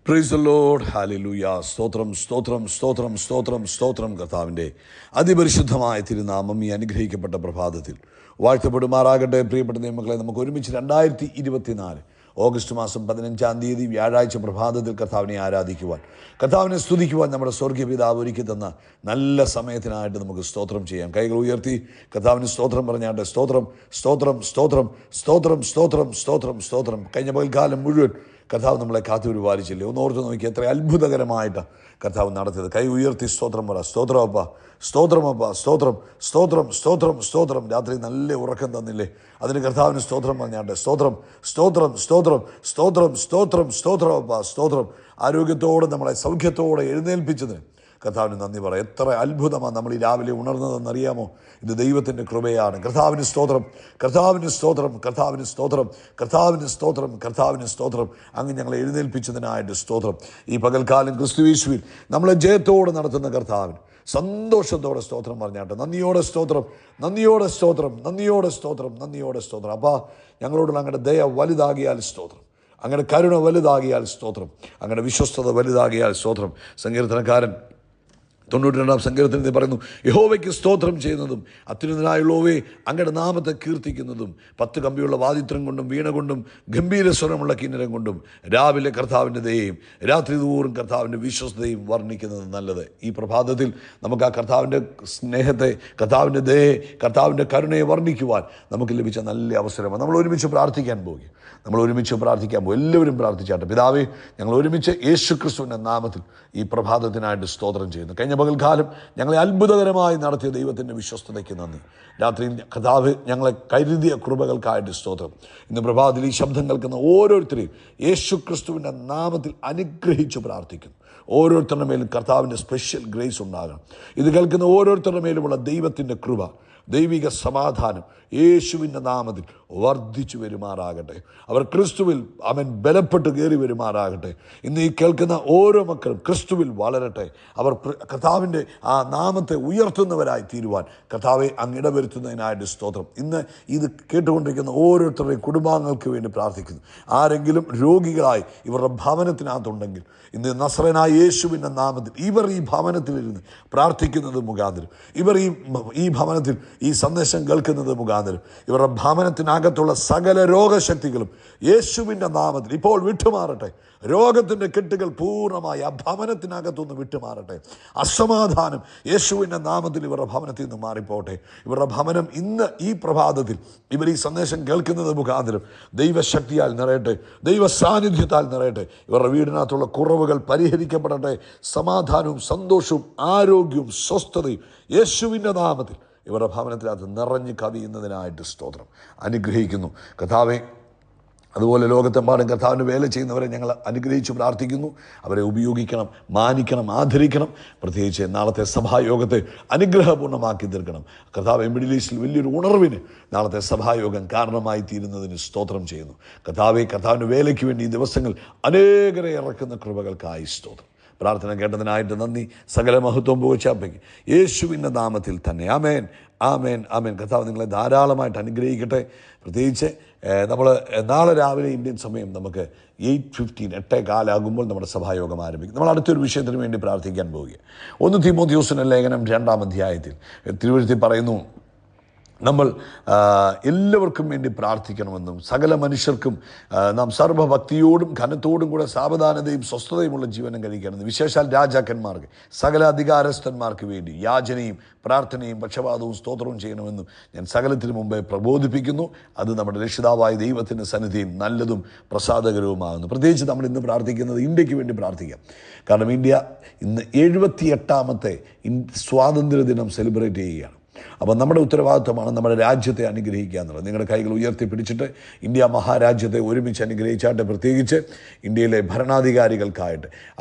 Price the Lord, hallelujah. സ്തോത്രം സ്തോത്രം സ്തോത്രം സ്തോത്രം സ്തോത്രം. കർത്താവിൻ്റെ അതിപരിശുദ്ധമായ തിരുനാമം ഈ അനുഗ്രഹിക്കപ്പെട്ട പ്രഭാതത്തിൽ വാഴ്ത്തപ്പെടുമാറാകട്ടെ. പ്രിയപ്പെട്ട ദൈവമക്കളെ, നമുക്ക് ഒരുമിച്ച് 2024 ഓഗസ്റ്റ് മാസം 15-ാം തീയതി വ്യാഴാഴ്ച പ്രഭാതത്തിൽ കർത്താവിനെ ആരാധിക്കുവാൻ, കർത്താവിനെ സ്തുതിക്കുവാൻ നമ്മുടെ സ്വർഗീയ പിതാവ് ഒരുക്കി തന്ന നല്ല സമയത്തിനായിട്ട് നമുക്ക് സ്തോത്രം ചെയ്യാം. കൈകൾ ഉയർത്തി കർത്താവിന് സ്തോത്രം പറഞ്ഞാട്ടെ. സ്തോത്രം സ്തോത്രം സ്തോത്രം സ്തോത്രം സ്തോത്രം സ്തോത്രം സ്തോത്രം. കഴിഞ്ഞ പകൽക്കാലം മുഴുവൻ കർത്താവ് നമ്മളെ കാത്തുപരിപാലിച്ചില്ലേ? ഒന്ന് ഓർത്ത് നോക്കി, എത്ര അത്ഭുതകരമായിട്ട് കർത്താവ് നടത്തിയത്. കൈ ഉയർത്തി സ്തോത്രം പറ. സ്തോത്രമപ്പ, സ്തോത്രമപ്പ, സ്തോത്രം സ്തോത്രം സ്തോത്രം സ്തോത്രം. രാത്രി നല്ല ഉറക്കം തന്നില്ലേ? അതിന് കർത്താവിന് സ്തോത്രം പറഞ്ഞാട്ടെ. സ്തോത്രം സ്തോത്രം സ്തോത്രം സ്തോത്രം സ്തോത്രം സ്തോത്രമപ്പ, സ്തോത്രം. ആരോഗ്യത്തോടെ നമ്മളെ സൗഖ്യത്തോടെ എഴുന്നേൽപ്പിച്ചതിന് കർത്താവിന് നന്ദി പറ. എത്ര അത്ഭുതമാണ് നമ്മൾ ഈ രാവിലെ ഉണർന്നതെന്നറിയാമോ? ഇത് ദൈവത്തിൻ്റെ കൃപയാണ്. കർത്താവിന് സ്തോത്രം, കർത്താവിന് സ്തോത്രം, കർത്താവിന് സ്തോത്രം, കർത്താവിന് സ്തോത്രം, കർത്താവിന് സ്തോത്രം. അങ്ങ് ഞങ്ങളെ എഴുന്നേൽപ്പിച്ചതിനായിട്ട് സ്തോത്രം. ഈ പകൽക്കാലം ക്രിസ്തുയേശുവിൽ നമ്മളെ ജയത്തോടെ നടത്തുന്ന കർത്താവിന് സന്തോഷത്തോടെ സ്തോത്രം പറഞ്ഞാട്ടെ. നന്ദിയോടെ സ്തോത്രം, നന്ദിയോടെ സ്തോത്രം, നന്ദിയോടെ സ്തോത്രം, നന്ദിയോടെ സ്തോത്രം. അപ്പോൾ ഞങ്ങളോടുള്ള അങ്ങയുടെ ദയ വലുതാകിയാൽ സ്തോത്രം, അങ്ങയുടെ കരുണ വലുതാകിയാൽ സ്തോത്രം, അങ്ങയുടെ വിശ്വസ്തത വലുതാകിയാൽ സ്തോത്രം. സങ്കീർത്തനക്കാരൻ 92-ാം സങ്കീർത്തനത്തിൽ പറയുന്നു, യഹോവയ്ക്ക് സ്തോത്രം ചെയ്യുന്നതും അത്യുന്നതനായുള്ളവേ അങ്ങയുടെ നാമത്തെ കീർത്തിക്കുന്നതും 10 കമ്പിയുള്ള വാദിത്രം കൊണ്ടും വീണ കൊണ്ടും ഗംഭീര സ്വരമുള്ള കിന്നരം കൊണ്ടും രാവിലെ കർത്താവിൻ്റെ ദയയും രാത്രി തോറും കർത്താവിൻ്റെ വിശ്വസ്തയും വർണ്ണിക്കുന്നത് നല്ലത്. ഈ പ്രഭാതത്തിൽ നമുക്ക് ആ കർത്താവിൻ്റെ സ്നേഹത്തെ, കർത്താവിൻ്റെ ദയയെ, കർത്താവിൻ്റെ കരുണയെ വർണ്ണിക്കുവാൻ നമുക്ക് ലഭിച്ച നല്ല അവസരമാണ്. നമ്മൾ ഒരുമിച്ച് പ്രാർത്ഥിക്കാൻ പോകുക. എല്ലാവരും പ്രാർത്ഥിച്ചാട്ടെ. പിതാവേ, ഞങ്ങൾ ഒരുമിച്ച് യേശുക്രിസ്തുവിൻ്റെ നാമത്തിൽ ഈ പ്രഭാതത്തിനായിട്ട് സ്തോത്രം ചെയ്യുന്നു. കഴിഞ്ഞ പകൽക്കാലം ഞങ്ങളെ അത്ഭുതകരമായി നടത്തിയ ദൈവത്തിൻ്റെ വിശ്വസ്തതയ്ക്ക് നന്ദി. രാത്രി കർത്താവ് ഞങ്ങളെ കരുതിയ കൃപകൾക്കായിട്ട് സ്തോത്രം. ഇന്ന് പ്രഭാതത്തിൽ ഈ ശബ്ദം കേൾക്കുന്ന ഓരോരുത്തരെയും യേശുക്രിസ്തുവിൻ്റെ നാമത്തിൽ അനുഗ്രഹിച്ച് പ്രാർത്ഥിക്കുന്നു. ഓരോരുത്തരുടെ മേലും കർത്താവിൻ്റെ സ്പെഷ്യൽ ഗ്രേസ് ഉണ്ടാകണം. ഇത് കേൾക്കുന്ന ഓരോരുത്തരുടെ മേലുമുള്ള ദൈവത്തിൻ്റെ കൃപ, ദൈവിക സമാധാനം യേശുവിൻ്റെ നാമത്തിൽ വർദ്ധിച്ചു വരുമാറാകട്ടെ. അവർ ക്രിസ്തുവിൽ ബലപ്പെട്ട് കയറി വരുമാറാകട്ടെ. ഇന്ന് ഈ കേൾക്കുന്ന ഓരോ മക്കളും ക്രിസ്തുവിൽ വളരട്ടെ. അവർ കർത്താവിൻ്റെ ആ നാമത്തെ ഉയർത്തുന്നവരായി തീരുവാൻ കർത്താവെ അങ്ങിടവരുത്തുന്നതിനായിട്ട് സ്തോത്രം. ഇന്ന് ഇത് കേട്ടുകൊണ്ടിരിക്കുന്ന ഓരോരുത്തരുടെയും കുടുംബാംഗങ്ങൾക്ക് വേണ്ടി പ്രാർത്ഥിക്കുന്നു. ആരെങ്കിലും രോഗികളായി ഇവരുടെ ഭവനത്തിനകത്തുണ്ടെങ്കിൽ ഇന്ന് നസ്രനായ യേശുവിൻ്റെ നാമത്തിൽ ഇവർ ഈ ഭവനത്തിലിരുന്ന് പ്രാർത്ഥിക്കുന്നത് മുഖാന്തരം, ഇവർ ഈ ഭവനത്തിൽ ഈ സന്ദേശം കേൾക്കുന്നത് മുഖാന്തരം ഇവരുടെ ഭവനത്തിനകത്തുള്ള സകല രോഗശക്തികളും യേശുവിൻ്റെ നാമത്തിൽ ഇപ്പോൾ വിട്ടുമാറട്ടെ. രോഗത്തിൻ്റെ കെട്ടുകൾ പൂർണ്ണമായി ആ ഭവനത്തിനകത്തുനിന്ന് വിട്ടുമാറട്ടെ. അസമാധാനം യേശുവിൻ്റെ നാമത്തിൽ ഇവരുടെ ഭവനത്തിൽ നിന്ന് മാറിപ്പോട്ടെ. ഇവരുടെ ഭവനം ഇന്ന് ഈ പ്രഭാതത്തിൽ ഇവർ ഈ സന്ദേശം കേൾക്കുന്നത് മുഖാന്തരം ദൈവശക്തിയാൽ നിറയട്ടെ, ദൈവ സാന്നിധ്യത്താൽ നിറയട്ടെ. ഇവരുടെ വീടിനകത്തുള്ള കുറവുകൾ പരിഹരിക്കപ്പെടട്ടെ. സമാധാനവും സന്തോഷവും ആരോഗ്യവും സ്വസ്ഥതയും യേശുവിൻ്റെ നാമത്തിൽ ഇവരുടെ ഭവനത്തിനകത്ത് നിറഞ്ഞ് കവിയുന്നതിനായിട്ട് സ്തോത്രം. അനുഗ്രഹിക്കുന്നു കർത്താവെ. അതുപോലെ ലോകത്തെമ്പാടും കർത്താവിൻ്റെ വേല ചെയ്യുന്നവരെ ഞങ്ങൾ അനുഗ്രഹിച്ച് പ്രാർത്ഥിക്കുന്നു. അവരെ ഉപയോഗിക്കണം, മാനിക്കണം, ആദരിക്കണം. പ്രത്യേകിച്ച് നാളത്തെ സഭായോഗത്തെ അനുഗ്രഹപൂർണ്ണമാക്കി തീർക്കണം. കർത്താവ് മിഡിൽ ഈസ്റ്റിൽ വലിയൊരു ഉണർവിന് നാളത്തെ സഭായോഗം കാരണമായി തീരുന്നതിന് സ്തോത്രം ചെയ്യുന്നു. കർത്താവിൻ്റെ വേലയ്ക്ക് വേണ്ടി ഈ ദിവസങ്ങൾ അനേകരെ ഇറക്കുന്ന കൃപകൾക്കായി സ്തോത്രം. പ്രാർത്ഥന കേട്ടതിനായിട്ട് നന്ദി. സകല മഹത്വം പുകഴ്ചയ്ക്ക് യേശുവിൻ്റെ നാമത്തിൽ തന്നെ. ആമേൻ, ആമേൻ, ആമേൻ. കർത്താവ് നിങ്ങളെ ധാരാളമായിട്ട് അനുഗ്രഹിക്കട്ടെ. പ്രത്യേകിച്ച് നമ്മൾ നാളെ രാവിലെ ഇന്ത്യൻ സമയം നമുക്ക് 8:15 8:15 നമ്മുടെ സഭായോഗം ആരംഭിക്കും. നമ്മൾ അടുത്തൊരു വിഷയത്തിന് വേണ്ടി പ്രാർത്ഥിക്കാൻ പോവുക. 1 തീമോഥെയോസിന്റെ ലേഖനം 2-ാം അധ്യായത്തിൽ തിരുവെഴുത്തിൽ പറയുന്നു, നമ്മൾ എല്ലാവർക്കും വേണ്ടി പ്രാർത്ഥിക്കണമെന്നും സകല മനുഷ്യർക്കും നാം സർവഭക്തിയോടും ഘനത്തോടും കൂടെ സാവധാനതയും സ്വസ്ഥതയുമുള്ള ജീവനം കഴിക്കണമെന്ന്, വിശേഷാൽ രാജാക്കന്മാർക്ക്, സകല അധികാരസ്ഥന്മാർക്ക് വേണ്ടി യാചനയും പ്രാർത്ഥനയും പക്ഷപാതവും സ്തോത്രവും ചെയ്യണമെന്നും ഞാൻ സകലത്തിനു മുമ്പേ പ്രബോധിപ്പിക്കുന്നു. അത് നമ്മുടെ രക്ഷിതാവായ ദൈവത്തിൻ്റെ സന്നിധിയിൽ നല്ലതും പ്രസാദകരവുമാകുന്നു. പ്രത്യേകിച്ച് നമ്മൾ ഇന്ന് പ്രാർത്ഥിക്കുന്നത് ഇന്ത്യക്ക് വേണ്ടി പ്രാർത്ഥിക്കാം. കാരണം ഇന്ത്യ ഇന്ന് 78ാമത്തെ സ്വാതന്ത്ര്യ ദിനം സെലിബ്രേറ്റ് ചെയ്യുകയാണ്. അപ്പോൾ നമ്മുടെ ഉത്തരവാദിത്വമാണ് നമ്മുടെ രാജ്യത്തെ അനുഗ്രഹിക്കുക എന്നുള്ളത്. നിങ്ങളുടെ കൈകൾ ഉയർത്തിപ്പിടിച്ചിട്ട് ഇന്ത്യ മഹാരാജ്യത്തെ ഒരുമിച്ച് അനുഗ്രഹിച്ചാട്ടെ. പ്രത്യേകിച്ച് ഇന്ത്യയിലെ ഭരണാധികാരികൾക്കായിട്ട്,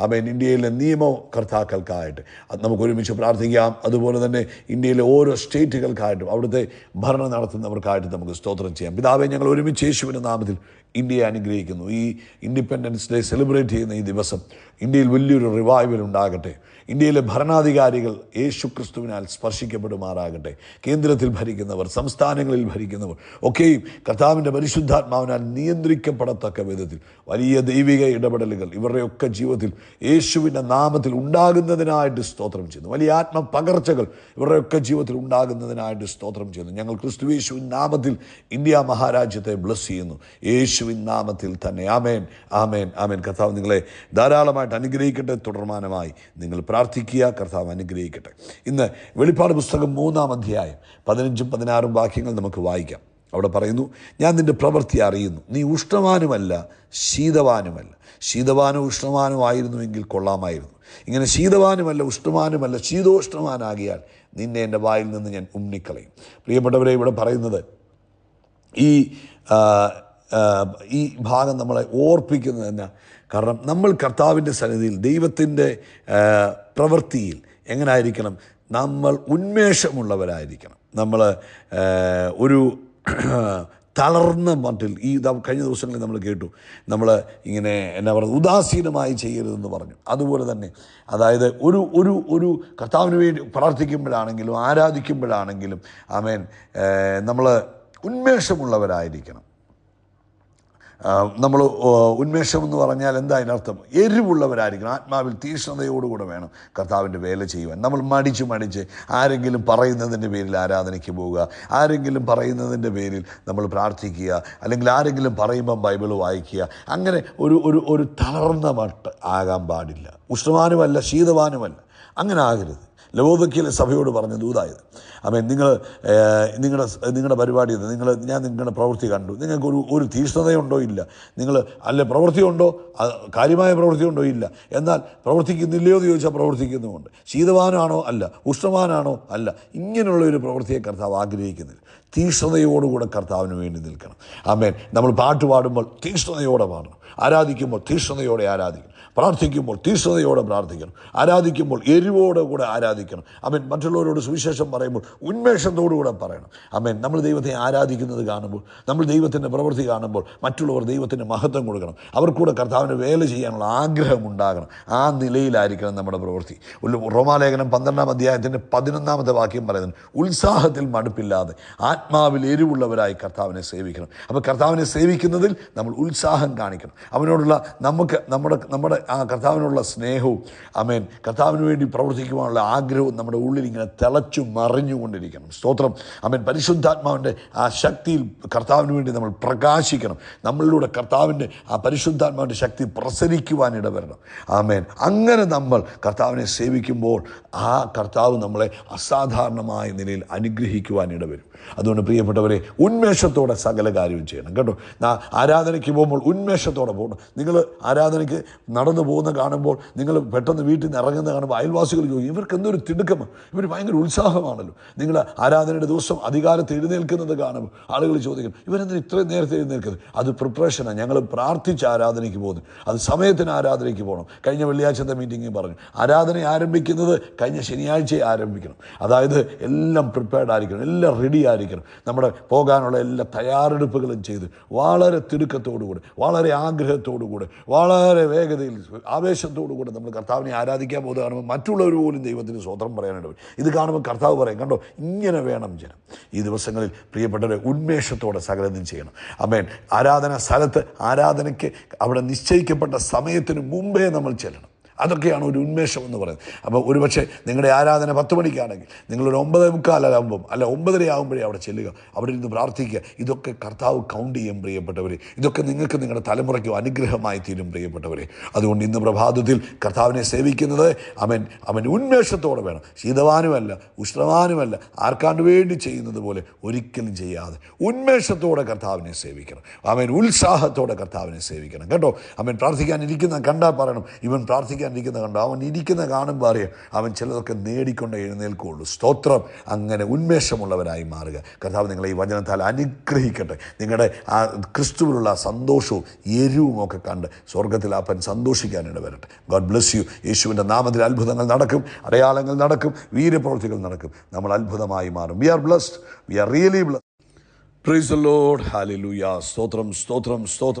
ഇന്ത്യയിലെ നിയമകർത്താക്കൾക്കായിട്ട് നമുക്ക് ഒരുമിച്ച് പ്രാർത്ഥിക്കാം. അതുപോലെ തന്നെ ഇന്ത്യയിലെ ഓരോ സ്റ്റേറ്റുകൾക്കായിട്ടും അവിടുത്തെ ഭരണം നടത്തുന്നവർക്കായിട്ട് നമുക്ക് സ്തോത്രം ചെയ്യാം. പിതാവേ, ഞങ്ങൾ ഒരുമിച്ച് യേശുവിൻ്റെ നാമത്തിൽ ഇന്ത്യയെ അനുഗ്രഹിക്കുന്നു. ഈ ഇൻഡിപെൻഡൻസ് ഡേ സെലിബ്രേറ്റ് ചെയ്യുന്ന ഈ ദിവസം ഇന്ത്യയിൽ വലിയൊരു റിവൈവൽ ഉണ്ടാകട്ടെ. ഇന്ത്യയിലെ ഭരണാധികാരികൾ യേശുക്രിസ്തുവിനാൽ സ്പർശിക്കപ്പെടുമാറാകട്ടെ. ആകട്ടെ, കേന്ദ്രത്തിൽ ഭരിക്കുന്നവർ, സംസ്ഥാനങ്ങളിൽ ഭരിക്കുന്നവർ ഒക്കെയും കർത്താവിൻ്റെ പരിശുദ്ധാത്മാവിനാൽ നിയന്ത്രിക്കപ്പെടത്തക്ക വിധത്തിൽ വലിയ ദൈവിക ഇടപെടലുകൾ ഇവരുടെയൊക്കെ ജീവിതത്തിൽ യേശുവിൻ്റെ നാമത്തിൽ ഉണ്ടാകുന്നതിനായിട്ട് സ്തോത്രം ചെയ്യുന്നു. വലിയ ആത്മപകർച്ചകൾ ഇവരുടെയൊക്കെ ജീവിതത്തിൽ ഉണ്ടാകുന്നതിനായിട്ട് സ്തോത്രം ചെയ്യുന്നു. ഞങ്ങൾ ക്രിസ്തു യേശുവിൻ നാമത്തിൽ ഇന്ത്യ മഹാരാജ്യത്തെ ബ്ലസ് ചെയ്യുന്നു, യേശുവിൻ നാമത്തിൽ തന്നെ. ആമേൻ, ആമേൻ, ആമേൻ. കർത്താവ് നിങ്ങളെ ധാരാളമായിട്ട് അനുഗ്രഹിക്കട്ടെ. തുടർമാനമായി നിങ്ങൾ പ്രാർത്ഥിക്കുക. കർത്താവ് അനുഗ്രഹിക്കട്ടെ. ഇന്ന് വെളിപ്പാട് പുസ്തകം 3-ാം അധ്യായം 15-16 വാക്യങ്ങൾ നമുക്ക് വായിക്കാം. അവിടെ പറയുന്നു, ഞാൻ നിൻ്റെ പ്രവൃത്തി അറിയുന്നു, നീ ഉഷ്ണവാനുമല്ല ശീതവാനുമല്ല. ശീതവാനോ ഉഷ്ണവാനോ ആയിരുന്നുവെങ്കിൽ കൊള്ളാമായിരുന്നു. ഇങ്ങനെ ശീതവാനുമല്ല ഉഷ്ണവാനുമല്ല ശീതോഷ്ണവാനാകിയാൽ നിന്നെ എൻ്റെ വായിൽ നിന്ന് ഞാൻ ഉമ്മിക്കളയും. പ്രിയപ്പെട്ടവരെ, ഇവിടെ പറയുന്നത് ഈ ഭാഗം നമ്മളെ ഓർപ്പിക്കുന്നത് തന്നെ, കാരണം നമ്മൾ കർത്താവിൻ്റെ സന്നിധിയിൽ ദൈവത്തിൻ്റെ പ്രവൃത്തിയിൽ എങ്ങനായിരിക്കണം? നമ്മൾ ഉന്മേഷമുള്ളവരായിരിക്കണം. നമ്മൾ ഒരു തളർന്ന മട്ടിൽ കഴിഞ്ഞ ദിവസങ്ങളിൽ നമ്മൾ കേട്ടു, നമ്മൾ ഇങ്ങനെ എന്നാ പറയുക, ഉദാസീനമായി ചെയ്യരുതെന്ന് പറഞ്ഞു. അതുപോലെ തന്നെ അതായത് ഒരു കർത്താവിന് വേണ്ടി പ്രാർത്ഥിക്കുമ്പോഴാണെങ്കിലും ആരാധിക്കുമ്പോഴാണെങ്കിലും ആമേൻ നമ്മൾ ഉന്മേഷമുള്ളവരായിരിക്കണം. നമ്മൾ ഉന്മേഷം എന്ന് പറഞ്ഞാൽ എന്താ അതിനർത്ഥം? എരിവുള്ളവരായിരിക്കണം. ആത്മാവിൽ തീക്ഷ്ണതയോടുകൂടെ വേണം കർത്താവിൻ്റെ വേല ചെയ്യുവാൻ. നമ്മൾ മടിച്ച് ആരെങ്കിലും പറയുന്നതിൻ്റെ പേരിൽ ആരാധനയ്ക്ക് പോവുക, ആരെങ്കിലും പറയുന്നതിൻ്റെ പേരിൽ നമ്മൾ പ്രാർത്ഥിക്കുക, അല്ലെങ്കിൽ ആരെങ്കിലും പറയുമ്പം ബൈബിൾ വായിക്കുക, അങ്ങനെ ഒരു തളർന്ന മട്ട് ആകാൻ പാടില്ല. ഉഷ്ണവാനുമല്ല ശീതവാനുമല്ല, അങ്ങനെ ആകരുത്. ലവോദിക്കയിലെ സഭയോട് പറഞ്ഞ ദൂതായത്. ആമേൻ. നിങ്ങളുടെ പരിപാടി ഞാൻ നിങ്ങളുടെ പ്രവൃത്തി കണ്ടു. നിങ്ങൾക്ക് ഒരു തീക്ഷ്ണതയുണ്ടോ? ഇല്ല. നിങ്ങൾ പ്രവൃത്തിയുണ്ടോ? കാര്യമായ പ്രവൃത്തിയുണ്ടോ? ഇല്ല. എന്നാൽ പ്രവർത്തിക്കുന്നില്ലയോ എന്ന് ചോദിച്ചാൽ പ്രവർത്തിക്കുന്നുമുണ്ട്. ശീതവാനാണോ? അല്ല. ഉഷ്ണവാനാണോ? അല്ല. ഇങ്ങനെയുള്ള ഒരു പ്രവൃത്തിയെ കർത്താവ് ആഗ്രഹിക്കുന്നില്ല. തീക്ഷ്ണതയോടുകൂടെ കർത്താവിന് വേണ്ടി നിൽക്കണം. ആമേൻ. നമ്മൾ പാട്ട് പാടുമ്പോൾ തീക്ഷ്ണതയോടെ പാടണം, ആരാധിക്കുമ്പോൾ തീക്ഷ്ണതയോടെ ആരാധിക്കണം, പ്രാർത്ഥിക്കുമ്പോൾ തീക്ഷ്ണതയോടെ പ്രാർത്ഥിക്കണം, ആരാധിക്കുമ്പോൾ എരിവോടുകൂടെ ആരാധിക്കണം. ആമേൻ. മറ്റുള്ളവരോട് സുവിശേഷം പറയുമ്പോൾ ഉന്മേഷത്തോടുകൂടെ പറയണം. ആമേൻ. നമ്മൾ ദൈവത്തെ ആരാധിക്കുന്നത് കാണുമ്പോൾ, നമ്മൾ ദൈവത്തിൻ്റെ പ്രവൃത്തി കാണുമ്പോൾ മറ്റുള്ളവർ ദൈവത്തിൻ്റെ മഹത്വം കൊടുക്കണം. അവർക്കൂടെ കർത്താവിൻ്റെ വേല ചെയ്യാനുള്ള ആഗ്രഹം ഉണ്ടാകണം. ആ നിലയിലായിരിക്കണം നമ്മുടെ പ്രവൃത്തി. റോമാലേഖനം 12-ാം അധ്യായത്തിൻ്റെ 11-ാമത്തെ വാക്യം പറയുന്നത്, ഉത്സാഹത്തിൽ മടുപ്പില്ലാതെ ആത്മാവിൽ എരിവുള്ളവരായി കർത്താവിനെ സേവിക്കണം. അപ്പോൾ കർത്താവിനെ സേവിക്കുന്നതിൽ നമ്മൾ ഉത്സാഹം കാണിക്കണം. അവനോടുള്ള നമ്മുടെ ആ കർത്താവിനുള്ള സ്നേഹവും ആമേൻ കർത്താവിന് വേണ്ടി പ്രവർത്തിക്കുവാനുള്ള ആഗ്രഹവും നമ്മുടെ ഉള്ളിൽ ഇങ്ങനെ തിളച്ചു മറിഞ്ഞുകൊണ്ടിരിക്കണം. സ്തോത്രം. ആമേൻ. പരിശുദ്ധാത്മാവിൻ്റെ ആ ശക്തിയിൽ കർത്താവിന് വേണ്ടി നമ്മൾ പ്രകാശിക്കണം. നമ്മളിലൂടെ കർത്താവിൻ്റെ ആ പരിശുദ്ധാത്മാവിൻ്റെ ശക്തി പ്രസരിക്കുവാനിട വരണം. ആമേൻ. അങ്ങനെ നമ്മൾ കർത്താവിനെ സേവിക്കുമ്പോൾ ആ കർത്താവ് നമ്മളെ അസാധാരണമായ നിലയിൽ അനുഗ്രഹിക്കുവാനിട വരും. അതുകൊണ്ട് പ്രിയപ്പെട്ടവരെ, ഉന്മേഷത്തോടെ സകല കാര്യവും ചെയ്യണം കേട്ടോ. ആരാധനയ്ക്ക് പോകുമ്പോൾ ഉന്മേഷത്തോടെ പോകണം. നിങ്ങൾ ആരാധനയ്ക്ക് നടന്നു പോകുന്ന കാണുമ്പോൾ, നിങ്ങൾ പെട്ടെന്ന് വീട്ടിൽ നിന്ന് ഇറങ്ങുന്ന കാണുമ്പോൾ അയൽവാസികൾ ചോദിക്കും, ഇവർക്ക് എന്തൊരു തിടുക്കമാണ്, ഇവർ ഭയങ്കര ഉത്സാഹമാണല്ലോ. നിങ്ങൾ ആരാധനയുടെ ദിവസം അധികാരത്തിൽ എഴുന്നേൽക്കുന്നത് കാണുമ്പോൾ ആളുകൾ ചോദിക്കും, ഇവരെന്തിന് ഇത്രയും നേരത്തെ എഴുന്നേൽക്കുന്നത്? അത് പ്രിപ്പറേഷനാണ്. ഞങ്ങൾ പ്രാർത്ഥിച്ച് ആരാധനയ്ക്ക് പോകുന്നു, അത് സമയത്തിന് ആരാധനയ്ക്ക് പോകണം. കഴിഞ്ഞ വെള്ളിയാഴ്ചത്തെ മീറ്റിങ്ങിൽ പറഞ്ഞു, ആരാധന ആരംഭിക്കുന്നത് കഴിഞ്ഞ ശനിയാഴ്ച ആരംഭിക്കണം. അതായത് എല്ലാം പ്രിപ്പയർഡ് ആയിരിക്കണം, എല്ലാം റെഡി ആയിരിക്കണം. നമ്മുടെ പോകാനുള്ള എല്ലാ തയ്യാറെടുപ്പുകളും ചെയ്ത് വളരെ തിടുക്കത്തോടുകൂടി, വളരെ ആഗ്രഹത്തോടുകൂടി, വളരെ വേഗതയിൽ, ആവേശത്തോടുകൂടി നമ്മൾ കർത്താവിനെ ആരാധിക്കാൻ പോകുന്നത് കാണുമ്പോൾ മറ്റുള്ളവർ പോലും ദൈവത്തിന് സ്വതന്ത്രം പറയാനായിട്ട് ഇത് കാണുമ്പോൾ കർത്താവ് പറയും, കണ്ടോ, ഇങ്ങനെ വേണം ജനം. ഈ ദിവസങ്ങളിൽ പ്രിയപ്പെട്ടവരെ, ഉന്മേഷത്തോടെ സകലതും ചെയ്യണം. ആമേൻ. ആരാധന സ്ഥലത്ത് ആരാധനയ്ക്ക് അവിടെ നിശ്ചയിക്കപ്പെട്ട സമയത്തിന് മുമ്പേ നമ്മൾ ചെല്ലണം. അതൊക്കെയാണ് ഒരു ഉന്മേഷം എന്ന് പറയുന്നത്. അപ്പോൾ ഒരുപക്ഷെ നിങ്ങളുടെ ആരാധന 10 മണിക്കാണെങ്കിൽ നിങ്ങളൊരു 9:45 അല്ല 9:30 ആകുമ്പോഴേ അവിടെ ചെല്ലുക, അവിടെ ഇരുന്ന് പ്രാർത്ഥിക്കുക. ഇതൊക്കെ കർത്താവ് കൗണ്ട് ചെയ്യും പ്രിയപ്പെട്ടവരെ. ഇതൊക്കെ നിങ്ങൾക്ക് നിങ്ങളുടെ തലമുറയ്ക്കും അനുഗ്രഹമായി തീരും പ്രിയപ്പെട്ടവരെ. അതുകൊണ്ട് ഇന്ന് പ്രഭാതത്തിൽ കർത്താവിനെ സേവിക്കുന്നത് അവൻ ഉന്മേഷത്തോടെ വേണം. ശീതവാനുമല്ല ഉഷ്ണവാനുമല്ല ആർക്കാണ്ട് വേണ്ടി ചെയ്യുന്നത് പോലെ ഒരിക്കലും ചെയ്യാതെ ഉന്മേഷത്തോടെ കർത്താവിനെ സേവിക്കണം. അവൻ ഉത്സാഹത്തോടെ കർത്താവിനെ സേവിക്കണം കേട്ടോ. അവൻ പ്രാർത്ഥിക്കാനിരിക്കുന്ന കണ്ടാൽ പറയണം, ഇവൻ പ്രാർത്ഥിക്കാൻ കണ്ടോ, അവൻ ഇരിക്കുന്ന കാണുമ്പോൾ അറിയാം അവൻ ചിലതൊക്കെ നേടിക്കൊണ്ട് എഴുന്നേൽക്കുകയുള്ളൂ. സ്തോത്രം. അങ്ങനെ ഉന്മേഷമുള്ളവരായി മാറുക. കർത്താവ് നിങ്ങളെ ഈ വചനത്താൽ അനുഗ്രഹിക്കട്ടെ. നിങ്ങളുടെ ആ ക്രിസ്തുവിലുള്ള സന്തോഷവും എരിവും ഒക്കെ കണ്ട് സ്വർഗത്തിൽ അപ്പൻ സന്തോഷിക്കാനിട വരട്ടെ. God bless you. യേശുവിൻ്റെ നാമത്തിൽ അത്ഭുതങ്ങൾ നടക്കും, അടയാളങ്ങൾ നടക്കും, വീര്യപ്രവൃത്തികൾ നടക്കും. നമ്മൾ അത്ഭുതമായി മാറും. We are blessed. We are really blessed. Praise the Lord. Hallelujah. സ്തോത്രം, സ്തോത്രം, സ്തോത്രം.